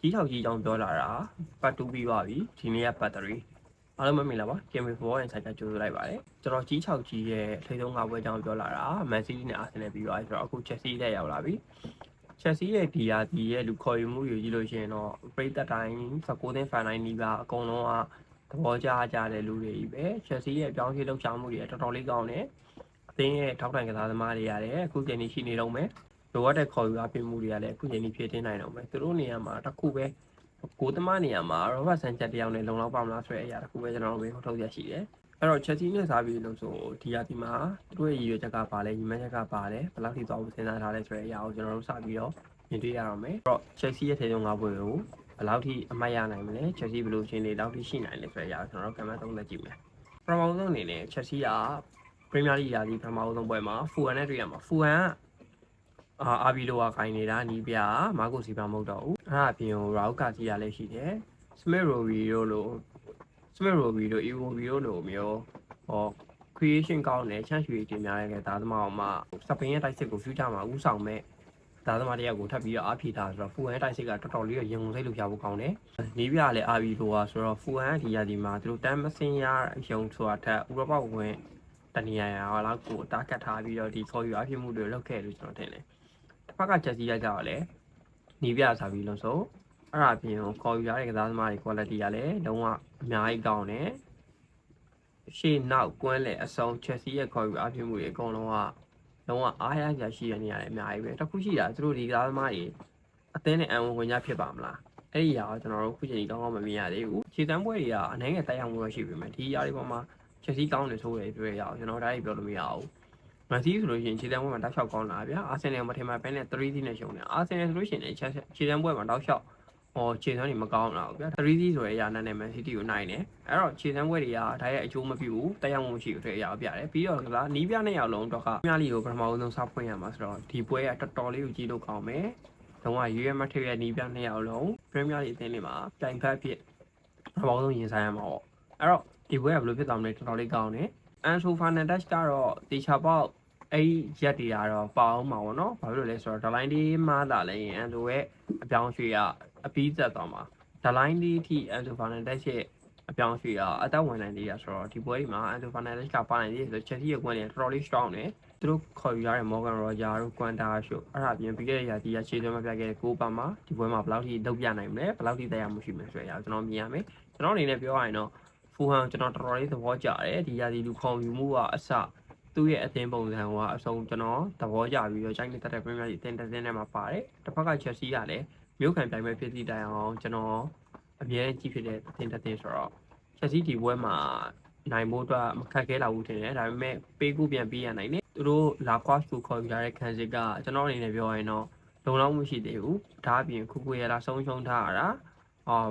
ကြီး6ကြီးကြောင်းပြောလာတာပတ်2ပြီးပါပြီဒီနေ့ကပတ်3အားလုံးမင်္ဂလာပါ Game Football Insight ကြိုဆိုလိုက်ပါတယ်ကျွန်တော်ကြီး6ကြီးရဲ့ထိဆုံး5ပွဲကြောင်းပြောလာတာ Man City နဲ့ Arsenal ပြီးပါပြီဆိုတော့အခု Chelsea တက်ရောက်လာပြီ Chelsea ရဲ့ဒီယာဒီရဲ့လူခေါ်ယူမှုယူကြည့်လို့ရှိရင်တော့ပရိသတ်တိုင်း19သင်း fan တိုင်းနီးပါအကုန်လုံးကသဘောကျကြတဲ့လူတွေကြီးပဲ Chelsea ရဲ့အပြောင်းအလဲလှုပ်ရှားမှုတွေတော်တော်လေးကောင်းတယ်အသင်းရဲ့ထောက်ခံကစားသမားတွေရတယ်အခုချိန်นี้ရှိနေတော့မယ်လိုအပ်တဲ့ခေါ်ယူအပ်မှုတွေကလည်းအခုချိန်นี้ဖြည့်တင်းနိုင်တော့မယ်သူတို့နေရာမှာတစ်ခုပဲကိုသမားနေရာမှာ Robert Sanchez တယောက်နဲ့လုံလောက်ပါမလားဆိုတဲ့အရာတစ်ခုပဲကျွန်တော်တို့ပဲထုတ်ရရှိတယ်အဲ့တော့ Chelsea နဲ့စားပြီးလို့ဆိုဒီရာဒီမှာသူတို့ရဲ့ရည်ရွယ်ချက်ကပါလဲညီမချက်ကပါလဲဘယ်လောက်ထိသွားဖို့စဉ်းစားထားလဲဆိုတဲ့အရာကိုကျွန်တော်တို့စပြီးတော့မြင်တွေ့ရအောင်မယ်အဲ့တော့ Chelsea ရဲ့ထဲဆုံး၅ပွဲကိုဘယ်လောက်ထိအမှတ်ရနိုင်မလဲ Chelsea ဘယ်လိုချင်းတွေလောက်ထိရှိနိုင်လဲဆိုတဲ့အရာကိုကျွန်တော်တို့ကမ္ဘာသုံးသပ်ကြည့်မယ်ပထမဆုံးအနေနဲ့ Chelsea က Premier League ရာသီပထမဆုံးပွဲမှာ Fulham နဲ့တွေ့ရမှာ Fulham အာဘီလိုကခိုင်းနေတာနီးပြမာကိုစီပါမဟုတ်တော့ဘူးအဲ့ဒါအပြင်ရာဦးကာစီရလည်းရှိတယ် Smith Rowe တို့လို Smith Rowe တို့ Evo တို့လိုမျိုးcreation ကောင်းတဲ့ချမ်းရွှေတင်များတဲ့ဒါသမားအောင်မှစပိန်ရဲ့တိုက်စစ်ကို future မှာဥဆောင်မဲ့ဒါသမားတယောက်ကိုထပ်ပြီးတော့အားဖြည့်ထားဆိုတော့ Fulham တိုက်စစ်ကတော်တော်လေးရင်ကုန်စိတ်လို့ပြဖို့ကောင်းတယ်နီးပြလည်းအာဘီလိုကဆိုတော့ Fulham ဒီရာဒီမှာသူတို့တမ်းမစင်းရရုံဆိုတာထက်ဥရောပဝင်တနေရာလောက်ကိုတားကတ်ထားပြီးတော့ဒီခေါ်ယူအဖြစ်မှုတွေလုပ်ခဲ့လို့ကျွန်တော်ထင်တယ်တစ်ဖက်က Chelsea ကကြောက်လဲနီးပြစားပြီးလို့ဆိုအဲ့ဒါအပြင်ခေါ်ယူရတဲ့ကစားသမားတွေ quality ကလည်းလုံးဝအများကြီးကောင်းတယ်ရှေ့နောက်ကွင်းလေအစုံ Chelsea ရဲ့ခေါ်ယူအဖြစ်မှုတွေအကုန်လုံးကလုံးဝအားရစရာရှိတဲ့နေရာတွေအများကြီးပဲတစ်ခုရှိတာသူတို့ဒီကစားသမားတွေအသင်းနဲ့အံဝင်ဝင်ကြဖြစ်ပါမလားအဲ့ဒီအရာကိုကျွန်တော်တို့ခုချိန်ကြီးကောင်းကောင်းမမြင်ရသေးဘူးခြေတန်းပွဲတွေကအနိုင်ငယ်တိုက်အောင်လို့ရှိပြီမယ်ဒီအရာတွေပေါ်မှာ Chelsea ကောင်းတယ်ဆိုရပြောရအောင်ကျွန်တော်ဒါတွေပြောလို့မရဘူးမန်စီးဆိုလို့ရှိရင်ခြေတန်းပွဲမှာတောက်လျှောက်ကောင်းလာဗျာအာဆင်နယ်မထင်မှဘဲနဲ့3-0နဲ့ရှုံးတယ်အာဆင်နယ်ဆိုလို့ရှိရင်ခြေတန်းပွဲမှာတောက်လျှောက်ခြေတန်းတွေမကောင်းလာဘူးဗျာ3-0ဆိုတဲ့အရာနဲ့မန်စီးတီကိုနိုင်တယ်အဲ့တော့ခြေတန်းပွဲတွေကဒါရဲ့အကျိုးမပြုဘူးတက်ရောက်မှုမရှိဘူးဆိုတဲ့အရာကိုပြတယ်ပြီးတော့ကလားနီးပြ2ယောက်လုံးတော့ကမြလီကိုပထမဆုံးစဖွင့်ရမှာဆိုတော့ဒီပွဲကတော်တော်လေးကိုကြီးလို့ကောင်းမယ်တော့ရွေးရမထည့်ရဲ့နီးပြ2ယောက်လုံးပရီးမီးယားလိအသင်းတွေမှာပြိုင်ဖက်ဖြစ်ပထမဆုံးရင်ဆိုင်ရမှာပေါ့အဲ့တော့ဒီပွဲကဘယ်လိုဖြစ်သွားမလဲတော်တော်လေးကောင်းတယ်အန်ဆိုဖာနန်ဒက်ကတော့တေချာပေါက်အဲ့ရက်တွေကတော့ပေါအောင်မှာပေါ့နော်ဘာဖြစ်လို့လဲဆိုတော့ဒလိုင်းဒီမှာလာလဲရင်အန်ဆိုရဲ့အပြောင်းရွှေ့ရအပြီးသက်သွားမှာဒလိုင်းဒီထိအန်ဆိုဖာနန်ဒက်ရဲ့အပြောင်းရွှေ့ရအသက်ဝင်နိုင်သေးရဆိုတော့ဒီပွဲဒီမှာအန်ဆိုဖာနန်ဒက်ကပါနိုင်သေးတယ်ဆိုတော့ချက်စီရဲ့ကွင်းလေးတော်တော်လေး strong တယ်သူတို့ခေါ်ယူရတဲ့ Morgan Roger တို့ Quanta တို့အဲ့ဒါပြင်ပြီးခဲ့တဲ့ရာသီကခြေသွင်းမပြခဲ့တဲ့ကိုပါမှာဒီပွဲမှာဘယ်လောက်ထိလောက်ပြနိုင်မလဲဘယ်လောက်ထိတရားမှုရှိမလဲဆိုရအောင်ကျွန်တော်မြင်ရမယ်ကျွန်တော်အနေနဲ့ပြောရရင်တော့ဖူဟန်ကျွန်တော်တော်တော်လေးသဘောကျတယ်ဒီရာသီလူခေါ်ယူမှုကအစသူ့ရဲ့အသင်းပုံစံကအဆုံးကျွန်တော်သဘောကျပြီးတော့ချိန်နေတဲ့ Premier League အသင်းတစ်သင်းထဲမှာပါတယ်တစ်ဖက်က Chelsea ကလည်းမြို့ခံပြိုင်ပွဲဖြစ်သည့်တိုင်အောင်ကျွန်တော်အမြဲတမ်းကြည့်ဖြစ်တဲ့အသင်းတစ်သင်းဆိုတော့ Chelsea ဒီပွဲမှာနိုင်ဖို့အတွက်မခက်ခဲလာဘူးထင်တယ်ဒါပေမဲ့ပေးကူပြန်ပေးရနိုင်တယ်သူတို့လာကွာစကိုခေါ်ယူရတဲ့ခံစစ်ကကျွန်တော်အနေနဲ့ပြောရင်တော့လုံလောက်မှုရှိသေးဘူးဒါအပြင်ခုကွေရလာဆုံးရှုံးထားရတာ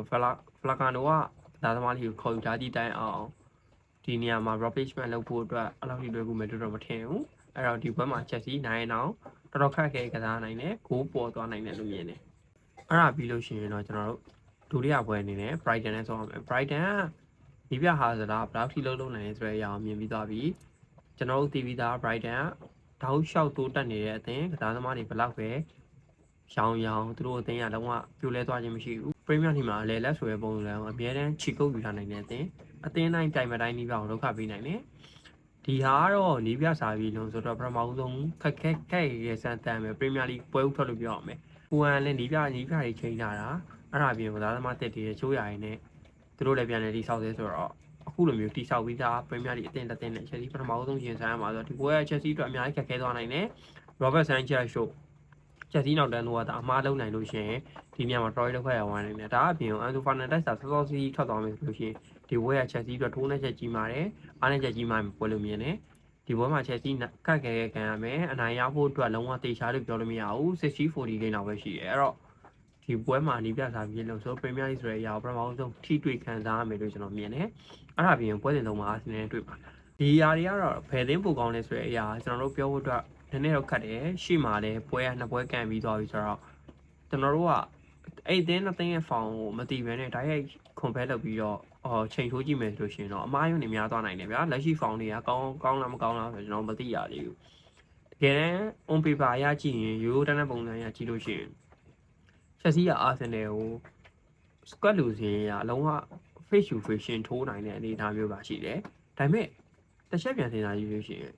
ဖလာကန်နိုကဒါသမားလေးကိုခေါ်ယူထားသည့်တိုင်အောင်ဒီနေရာမှာ replacement လုပ်ဖို့အတွက်အလောက်ကြီးလွယ်ကူမယ်တော့မထင်ဘူးအဲ့တော့ဒီဘက်မှာ Chelsea နိုင်အောင်တော်တော်ခက်ခဲကစားနိုင်တယ်ဂိုးပေါ်သွားနိုင်တယ်လို့မြင်တယ်အဲ့ဒါပြီးလို့ရှိရင်တော့ကျွန်တော်တို့ဒုတိယပွဲအနေနဲ့ Brighton နဲ့ဆောင်းရမယ် Brighton ကဒီပြဟာစလားဘယ်လောက်ထိလုံးနိုင်လဲဆိုတဲ့အရာကိုမြင်ပြီးသွားပြီကျွန်တော်တို့တီဗီသား Brighton ကတောက်လျှောက်တိုးတက်နေတဲ့အသင်းကစားသမားတွေဘယ်လောက်ပဲရောင်သူတို့အသင်းကလုံးဝပြိုလဲသွားခြင်းမရှိဘူး Premier League မှာလည်းလက်ဆိုရဲပုံစံအများတန်းချီကုပ်ယူထားနိုင်တဲ့အသင်းတိုင်းတိုင်မတိုင်းနီးပါအောင်လောက်ခပေးနိုင်တယ်ဒီဟာကတော့နီးပြစာပြီးလုံးဆိုတော့ပထမဆုံးခက်ခဲရဲစမ်းတမ်းပဲ Premier League ပွဲဥထွက်လို့ပြောရမယ်ဟိုဟန်လည်းနီးပြတွေချိန်ထားတာအဲ့ဒါပြင်ကစားသမားတက်တွေချိုးရရင်နဲ့သူတို့လည်းပြန်လည်းတိဆောက်သေးဆိုတော့အခုလိုမျိုးတိဆောက်ပြီးသား Premier League အသင်းတစ်သင်းနဲ့ Chelsea ပထမဆုံးရင်ဆိုင်ရမှာဆိုတော့ဒီပွဲက Chelsea အတွက်အများကြီးခက်ခဲသွားနိုင်တယ် Robert Sanchez တို့ Chelsea နောက်တန်းတော့အမားလုံးနိုင်လို့ရှိရင်ဒီနေရာမှာ Troy လောက်ခက်ရဝိုင်းနေတယ်ဒါအပြင် Ansu Fernandes စောစောစီးထွက်သွားမယ်ဆိုလို့ရှိရင်ဒီပွဲက Chelsea အတွက်ထိုးနှက်ချက်ကြီးမာတယ်အားနဲ့ချက်ကြီးမာပွဲလို့မြင်တယ်ဒီပွဲမှာ Chelsea ကတ်ခဲခံရမယ်အနိုင်ရဖို့အတွက်လုံးဝတေချာလို့ပြောလို့မရဘူး60-40လိမ့်လောက်ပဲရှိတယ်အဲ့တော့ဒီပွဲမှာနီးပြစားပြီးလို့ဆို Premier League ဆိုတဲ့အရာကိုပထမဆုံးထိတွေ့ခံစားရမယ်လို့ကျွန်တော်မြင်တယ်အဲ့ဒါပြင်ပွဲစဉ်သုံးမှာ Arsenal တွေ့ပါဒီအရာတွေကတော့ဘယ်သင်းပိုကောင်းလဲဆိုတဲ့အရာကျွန်တော်တို့ပြောဖို့အတွက်နည်းနည်းတော့ခက်တယ်ရှေ့မှာလည်းပွဲက2ပွဲကန်ပြီးသွားပြီဆိုတော့ကျွန်တော်တို့ကအဲ့သင်းနှစ်သင်းရဲ့ form ကိုမသိဘဲနဲ့တိုက်ရိုက် compare လုပ်ပြီးတော့ချိန်ထိုးကြည့်မယ်ဆိုလို့ရှိရင်တော့အမားယုံနေများသွားနိုင်တယ်ဗျာလက်ရှိ form တွေကကောင်းလားမကောင်းလားဆိုတော့ကျွန်တော်မသိရသေးဘူးတကယ်တမ်း on paper အရကြည့်ရင်ရိုးရိုးတန်းတန်းပုံစံအရကြည့်လို့ရှိရင် Chelsea က Arsenal ကို squad လူစင်းကအလုံးဝ face to face ရှင်ထိုးနိုင်တဲ့အနေအထားမျိုးပါရှိတယ်ဒါပေမဲ့တစ်ချက်ပြန်စဉ်းစားကြည့်လို့ရှိရင်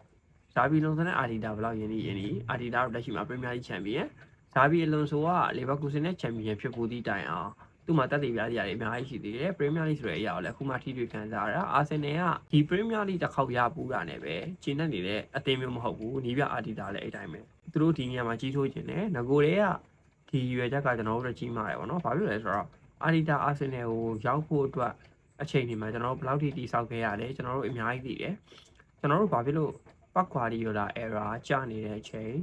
ဇာဘီလုံစနဲ့အာဒီတာဘယ်လောက်ယင်းနေအာဒီတာတော့လက်ရှိမှာပရီးမီးယားလိချန်ပီယံဇာဘီအလွန်ဆိုကလီဗာပူးနဲ့ချန်ပီယံဖြစ်ဖို့ဒီတိုင်အောင်သူ့မှာတက်တည်ပြရတဲ့အများကြီးရှိသေးတယ်ပရီးမီးယားလိဆိုတဲ့အရာကိုလည်းအခုမှထိတွေ့ခံစားရတာအာဆင်နယ်ကဒီပရီးမီးယားလိတစ်ခေါက်ရပူးတာနဲ့ပဲကျင်းနေတဲ့အသင်းမျိုးမဟုတ်ဘူးနီးပြအာဒီတာလည်းအဲ့တိုင်းပဲသူတို့ဒီနေရာမှာကြီးထိုးခြင်းနဲ့ငကိုတွေကဒီရွယ်ချက်ကကျွန်တော်တို့ကြီးမားတယ်ပေါ့နော်ဘာဖြစ်လဲဆိုတော့အာဒီတာအာဆင်နယ်ကိုရောက်ဖို့အတွက်အချိန်ဒီမှာကျွန်တော်တို့ဘယ်လောက်ထိတိဆောက်ခဲ့ရလဲကျွန်တော်တို့အများကြီးသိတယ်ကျွန်တော်တို့ဘာဖြစ်လို့ပတ်ခွာဒီလိုလား error ကျနေတဲ့အချိန်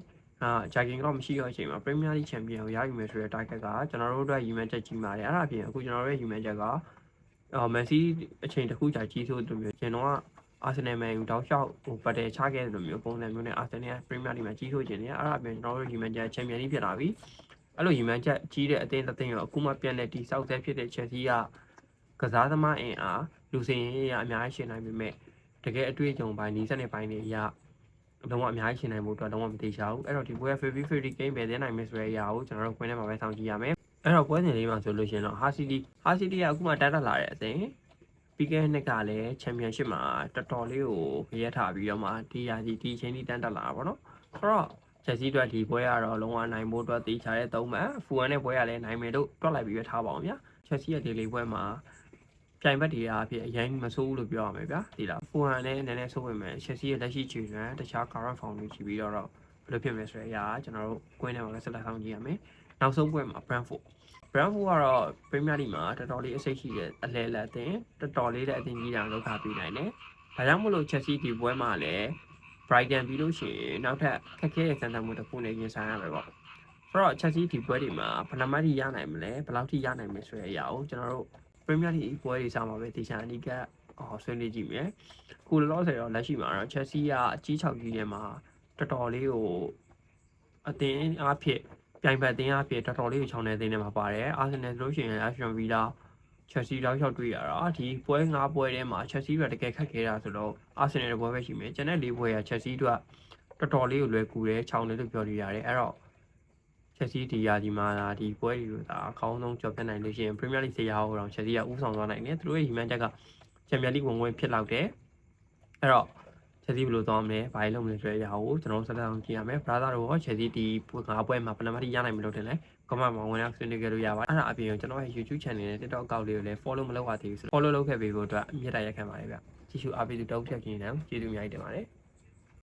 ဂျာကင်ကတော့မရှိတော့အချိန်မှာ Premier League Champion ကိုရယူမယ်ဆိုတဲ့ target ကကျွန်တော်တို့အတွက်ယူမှန်းချက်ကြီးပါတယ်အဲ့ဒါအပြင်အခုကျွန်တော်တို့ရဲ့ယူမှန်းချက်ကမန်စီအချိန်တစ်ခုကြာကြီးဆိုလိုမျိုးကျွန်တော်ကအာဆင်နယ်မန်ယူတောက်လျှောက်ဟိုပတ်တယ်ချခဲ့တယ်လို့မျိုးပုံစံမျိုးနဲ့အာဆင်နယ် Premier League မှာကြီးဆိုခြင်းနေအဲ့ဒါအပြင်ကျွန်တော်တို့ယူမှန်းချက် Champion League ဖြစ်လာပြီအဲ့လိုယူမှန်းချက်ကြီးတဲ့အသင်းတစ်သင်းရောအခုမှပြန်တဲ့ဒီဆောက်ဆဲဖြစ်တဲ့ Chelsea ကစားသမားအင်အားလူစင်ရအများကြီးရှင်နိုင်ပေမဲ့တကယ်အတွေ့အကြုံပိုင်းနီးစက်တဲ့ပိုင်းတွေအရလုံးဝအများကြီးရှင်နိုင်မှုအတွက်လုံးဝမသေးချဘူးအဲ့တော့ဒီပွဲ 50-50 game ပဲတင်နိုင်မယ်ဆိုတဲ့အရာကိုကျွန်တော်တို့ခွင့်ထဲမှာပဲစောင့်ကြည့်ရမယ်အဲ့တော့ပွဲစဉ်လေးမှာဆိုလို့ရှိရင်တော့ဟာစီတီကအခုမှတက်လာတဲ့အသင်းပြီးခဲ့တဲ့နှစ်ကလည်းချန်ပီယံရှစ်မှာတော်တော်လေးကိုရရထားပြီးတော့မှဒီရာဒီအချိန်ကြီးတန်းတက်လာတာပေါ့နော်ဆိုတော့ချက်စီအတွက်ဒီပွဲကတော့လုံးဝနိုင်ဖို့အတွက်တေချာတဲ့၃မှတ်ဖူဝမ်နဲ့ပွဲကလည်းနိုင်မယ်လို့တွက်လိုက်ပြီးရထားပါအောင်ဗျာချက်စီရဲ့ဒီလေးပွဲမှာပြိုင်ဘက်တွေအားဖြင့်အရင်မဆိုးဘူးလို့ပြောရမယ်ဗျာဒီလားဖူဟန်နဲ့နည်းနည်းဆိုးဝင်မယ်ချက်စီရဲ့လက်ရှိခြေစွမ်းတခြား current form တွေကြည့်ပြီးတော့ဘယ်လိုဖြစ်မလဲဆိုတဲ့အရာကျွန်တော်တို့ကွင်းထဲမှာလည်းဆက်လက်ဆောင်ကြည့်ရမယ်နောက်ဆုံးပွဲမှာ Brentford ကတော့ Premier League မှာတော်တော်လေးအစိတ်ရှိတဲ့အလဲလက်အသင်းတော်တော်လေးတဲ့အသင်းကြီးတောင်လောက်ထားပေးနိုင်တယ်ဒါကြောင့်မို့လို့ Chelsea ဒီပွဲမှာလည်း Brighton ပြီးလို့ရှိရင်နောက်ထပ်ခက်ခဲတဲ့စံတမ်းမှုတစ်ခုနဲ့ရင်ဆိုင်ရမယ်ပေါ့ဆိုတော့ Chelsea ဒီပွဲတွေမှာဘယ်နှမှတ်ထိရနိုင်မလဲဘယ်လောက်ထိရနိုင်မလဲဆိုတဲ့အရာကိုကျွန်တော်တို့Premier League ပွဲတွေစားမှာပဲတေချာအနီးကဆွေးနွေးကြည့်မယ်။ခုလောဆယ်တော့လက်ရှိမှာတော့ Chelsea ကအကြီး6ကြီးထဲမှာတော်တော်လေးကိုအသင်းအားဖြင့်ပြိုင်ဘက်အသင်းအားဖြင့်တော်တော်လေးကိုချောင်းနေတဲ့အသင်းတွေမှာပါတယ်။ Arsenal ဆိုလို့ရှိရင် Aston Villa Chelsea တောက်လျှောက်တွေ့ရတာဒီပွဲ၅ပွဲထဲမှာ Chelsea ကတကယ်ခက်ခဲတာဆိုတော့ Arsenal ရဲ့ပွဲပဲရှိမယ်။ကျန်တဲ့၄ပွဲက Chelsea တို့ကတော်တော်လေးကိုလွယ်ကူတယ်ချောင်းတယ်လို့ပြောလို့ရတယ်။အဲ့တော့Chelsea ဒီရာဒီမှာဒီပွဲတွေကိုဒါအကောင်းဆုံးကြော်ပြနိုင်လို့ရှိရင် Premier League ဆရာဟောတော့ Chelsea ကဥဆောင်သွားနိုင်တယ်သူတို့ရဲ့ရီမန်ချက်က Champions League ဝင်ဖြစ်လောက်တယ်အဲ့တော့ Chelsea ဘယ်လိုသွားမလဲဘာလို့လုပ်မလဲဆိုတဲ့အရာကိုကျွန်တော်ဆက်လက်အောင်ကြည့်ရမယ် brother တို့ရော Chelsea ဒီ၅ပွဲမှာဘယ်နှမှရနိုင်မလို့တင်လဲ comment မှာဝင်ရောက်ဆွေးနွေးကြလို့ရပါတယ်အဲ့ဒါအပြင်ကျွန်တော်ရဲ့ YouTube channel နဲ့ TikTok account လေးကိုလည်း follow မလုပ်ရသေးဘူးဆိုတော့ follow လုပ်ခဲ့ပေးဖို့အတွက်အမြတ်တရရက်ခံပါတယ်ဗျကြည့်ရှုအားပေးသူတောက်ဖြတ်ခြင်းနဲ့ကျေးဇူးအများကြီးတင်ပါတယ်